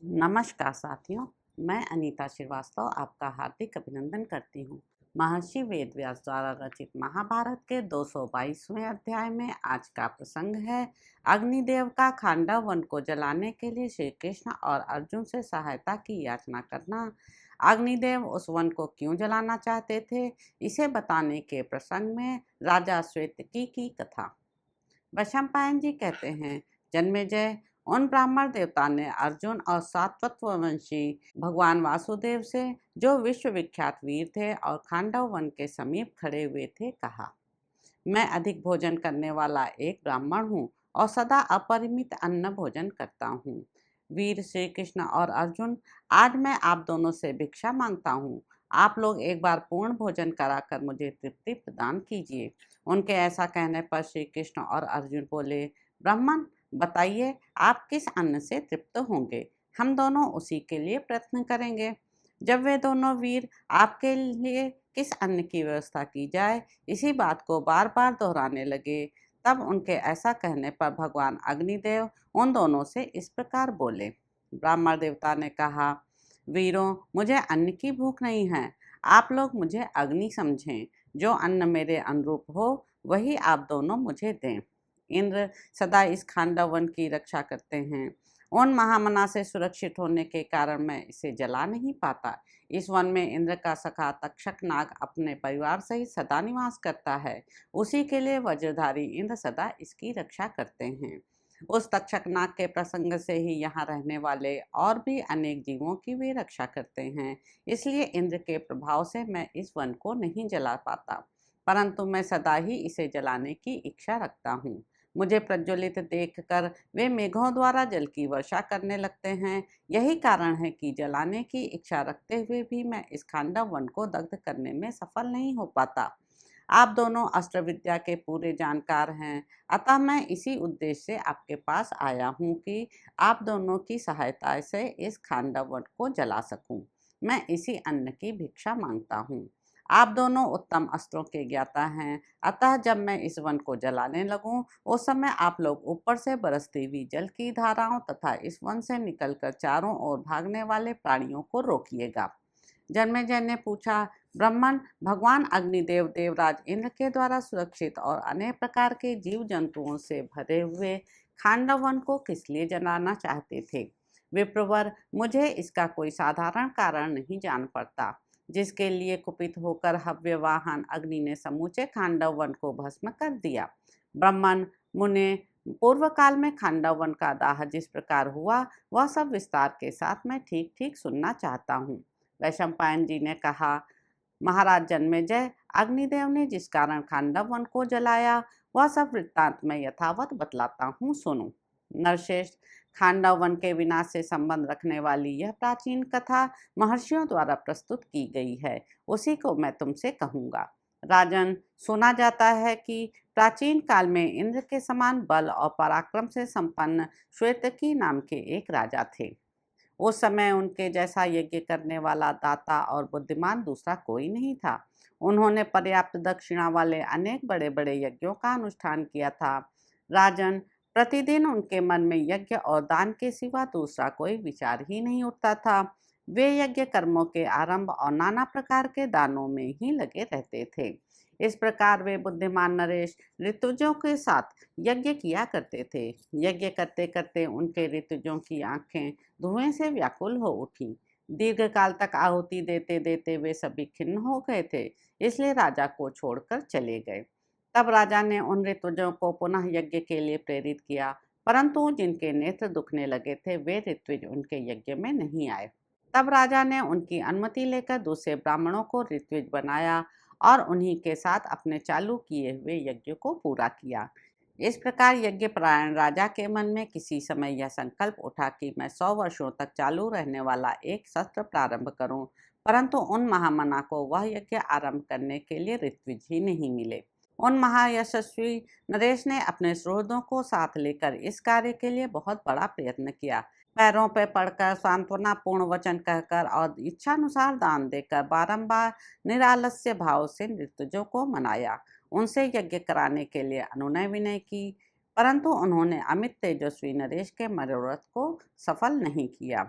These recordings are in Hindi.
नमस्कार साथियों, मैं अनीता श्रीवास्तव आपका हार्दिक अभिनंदन करती हूँ। महर्षि वेदव्यास द्वारा रचित महाभारत के 222वें अध्याय में आज का प्रसंग है अग्निदेव का खांडव वन को जलाने के लिए श्री कृष्ण और अर्जुन से सहायता की याचना करना। अग्निदेव उस वन को क्यों जलाना चाहते थे, इसे बताने के प्रसंग में राजा श्वेतकी की कथा। वैशंपायन जी कहते हैं, जन्मेजय, उन ब्राह्मण देवता ने अर्जुन और सात्वतवंशी भगवान वासुदेव से, जो विश्वविख्यात वीर थे और खांडव वन के समीप खड़े हुए थे, कहा, मैं अधिक भोजन करने वाला एक ब्राह्मण हूँ और सदा अपरिमित अन्न भोजन करता हूँ। वीर श्री कृष्ण और अर्जुन, आज मैं आप दोनों से भिक्षा मांगता हूँ। आप लोग एक बार पूर्ण भोजन कराकर मुझे तृप्ति प्रदान कीजिए। उनके ऐसा कहने पर श्री कृष्ण और अर्जुन बोले, ब्राह्मण, बताइए आप किस अन्न से तृप्त होंगे, हम दोनों उसी के लिए प्रयत्न करेंगे। जब वे दोनों वीर आपके लिए किस अन्न की व्यवस्था की जाए, इसी बात को बार बार दोहराने लगे, तब उनके ऐसा कहने पर भगवान अग्निदेव उन दोनों से इस प्रकार बोले। ब्राह्मण देवता ने कहा, वीरों, मुझे अन्न की भूख नहीं है, आप लोग मुझे अग्नि समझें। जो अन्न मेरे अनुरूप हो वही आप दोनों मुझे दें। इंद्र सदा इस खांडव वन की रक्षा करते हैं। उन महामना से सुरक्षित होने के कारण मैं इसे जला नहीं पाता। इस वन में इंद्र का सखा तक्षक नाग अपने परिवार सहित सदा निवास करता है। उसी के लिए वज्रधारी इंद्र सदा इसकी रक्षा करते हैं। उस तक्षक नाग के प्रसंग से ही यहाँ रहने वाले और भी अनेक जीवों की वे रक्षा करते हैं। इसलिए इंद्र के प्रभाव से मैं इस वन को नहीं जला पाता, परंतु मैं सदा ही इसे जलाने की इच्छा रखता हूँ। मुझे प्रज्वलित देखकर वे मेघों द्वारा जल की वर्षा करने लगते हैं। यही कारण है कि जलाने की इच्छा रखते हुए भी मैं इस खांडव वन को दग्ध करने में सफल नहीं हो पाता। आप दोनों अस्त्र विद्या के पूरे जानकार हैं, अतः मैं इसी उद्देश्य से आपके पास आया हूँ कि आप दोनों की सहायता से इस खांडव वन को जला सकूं। मैं इसी अन्न की भिक्षा मांगता हूँ। आप दोनों उत्तम अस्त्रों के ज्ञाता हैं, अतः जब मैं इस वन को जलाने लगूं, उस समय आप लोग ऊपर से बरसती हुई जल की धाराओं तथा इस वन से निकलकर चारों ओर भागने वाले प्राणियों को रोकिएगा। जन्मेजय ने पूछा, ब्राह्मण, भगवान अग्निदेव देवराज इंद्र के द्वारा सुरक्षित और अनेक प्रकार के जीव जंतुओं से भरे हुए खांडव वन को किस लिए जलाना चाहते थे? विप्रवर, मुझे इसका कोई साधारण कारण नहीं जान पड़ता, जिसके लिए कुपित होकर हव्यवाहन अग्नि ने समूचे खांडव वन को भस्म कर दिया। ब्राह्मण मुने, पूर्व काल में खांडव वन का दाह जिस प्रकार हुआ, वह सब विस्तार के साथ मैं ठीक ठीक सुनना चाहता हूँ। वैशंपायन जी ने कहा, महाराज जन्मेजय, अग्निदेव ने जिस कारण खांडव वन को जलाया, वह सब वृत्तांत में यथावत बतलाता हूँ, सुनो। नरश्रेष्ठ, खांडव वन के विनाश से संबंध रखने वाली यह प्राचीन कथा महर्षियों द्वारा प्रस्तुत की गई है, उसी को मैं तुमसे कहूँगा। राजन, सुना जाता है कि प्राचीन काल में इंद्र के समान बल और पराक्रम से संपन्न श्वेतकी नाम के एक राजा थे। उस समय उनके जैसा यज्ञ करने वाला दाता और बुद्धिमान दूसरा कोई नहीं था। उन्होंने पर्याप्त दक्षिणा वाले अनेक बड़े बड़े यज्ञों का अनुष्ठान किया था। राजन, प्रतिदिन उनके मन में यज्ञ और दान के सिवा दूसरा कोई विचार ही नहीं उठता था। वे यज्ञ कर्मों के आरंभ और नाना प्रकार के दानों में ही लगे रहते थे। इस प्रकार वे बुद्धिमान नरेश ऋतुजों के साथ यज्ञ किया करते थे। यज्ञ करते करते उनके ऋतुजों की आंखें धुएं से व्याकुल हो उठी। दीर्घ काल तक आहुति देते देते वे सभी खिन्न हो गए थे, इसलिए राजा को छोड़कर चले गए। तब राजा ने उन ऋतुजों को पुनः यज्ञ के लिए प्रेरित किया, परंतु जिनके नेत्र दुखने लगे थे वे ऋत्विज उनके यज्ञ में नहीं आए। तब राजा ने उनकी अनुमति लेकर दूसरे ब्राह्मणों को ऋत्विज बनाया और उन्हीं के साथ अपने चालू किए हुए यज्ञ को पूरा किया। इस प्रकार यज्ञपरायण राजा के मन में किसी समय यह संकल्प उठा कि मैं 100 वर्षों तक चालू रहने वाला एक सत्र प्रारंभ करूं, परंतु उन महामना को वह यज्ञ आरंभ करने के लिए ऋत्विज ही नहीं मिले। उन महायशस्वी नरेश ने अपने सुहृदों को साथ लेकर इस कार्य के लिए बहुत बड़ा प्रयत्न किया। पैरों पर पड़कर, सांत्वना पूर्ण वचन कहकर और इच्छानुसार दान देकर बारंबार निरालस्य भाव से ऋतुजों को मनाया। उनसे यज्ञ कराने के लिए अनुनय विनय की, परंतु उन्होंने अमित तेजस्वी नरेश के मनोरथ को सफल नहीं किया।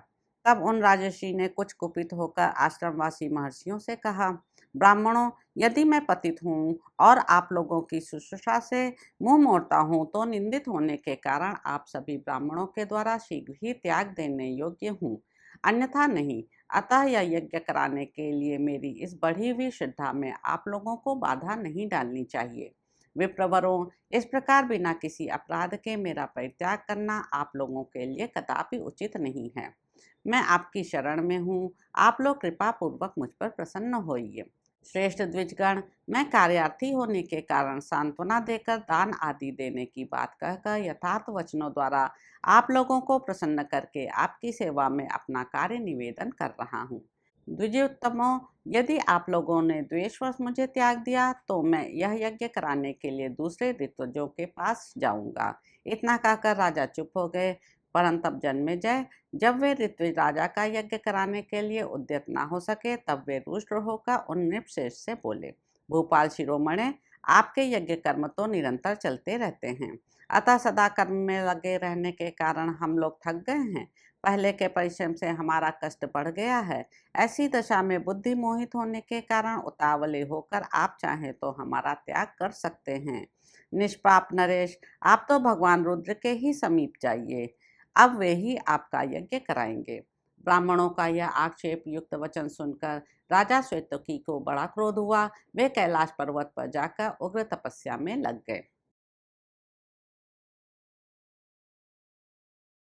तब उन राजर्षि ने कुछ कुपित होकर आश्रमवासी महर्षियों से कहा, ब्राह्मणों, यदि मैं पतित हूँ और आप लोगों की शुश्रूषा से मुंह मोड़ता हूँ तो निंदित होने के कारण आप सभी ब्राह्मणों के द्वारा शीघ्र ही त्याग देने योग्य हूँ, अन्यथा नहीं। अतः यह यज्ञ कराने के लिए मेरी इस बढ़ी हुई श्रद्धा में आप लोगों को बाधा नहीं डालनी चाहिए। विप्रवरों, इस प्रकार बिना किसी अपराध के मेरा परित्याग करना आप लोगों के लिए कदापि उचित नहीं है। मैं आपकी शरण में हूँ, आप लोग कृपा पूर्वक मुझ पर प्रसन्न होइए। श्रेष्ठ द्विजगण, मैं कार्यार्थी होने के कारण सांत्वना देकर दान आदि देने की बात कहकर यथार्थ वचनों द्वारा आप लोगों को प्रसन्न करके आपकी सेवा में अपना कार्य निवेदन कर रहा हूँ। द्विजोत्तमों, यदि आप लोगों ने द्वेषवश मुझे त्याग दिया तो मैं यह यज्ञ कराने के लिए दूसरे ऋतुजों के पास जाऊंगा। इतना कहकर राजा चुप हो गए। परंतु जन्मेजय, जब वे ऋत्विज राजा का यज्ञ कराने के लिए उद्यत ना हो सके तब वे रुष्ट होकर उन नृपश्रेष्ठ से बोले, भूपाल शिरोमणे, आपके यज्ञ कर्म तो निरंतर चलते रहते हैं, अतः सदा कर्म में लगे रहने के कारण हम लोग थक गए हैं। पहले के परिश्रम से हमारा कष्ट बढ़ गया है। ऐसी दशा में बुद्धि मोहित होने के कारण उतावले होकर आप चाहें तो हमारा त्याग कर सकते हैं। निष्पाप नरेश, आप तो भगवान रुद्र के ही समीप जाइए, अब वे ही आपका यज्ञ कराएंगे। ब्राह्मणों का यह आक्षेप युक्त वचन सुनकर राजा श्वेतकी को बड़ा क्रोध हुआ। वे कैलाश पर्वत पर जाकर उग्र तपस्या में लग गए।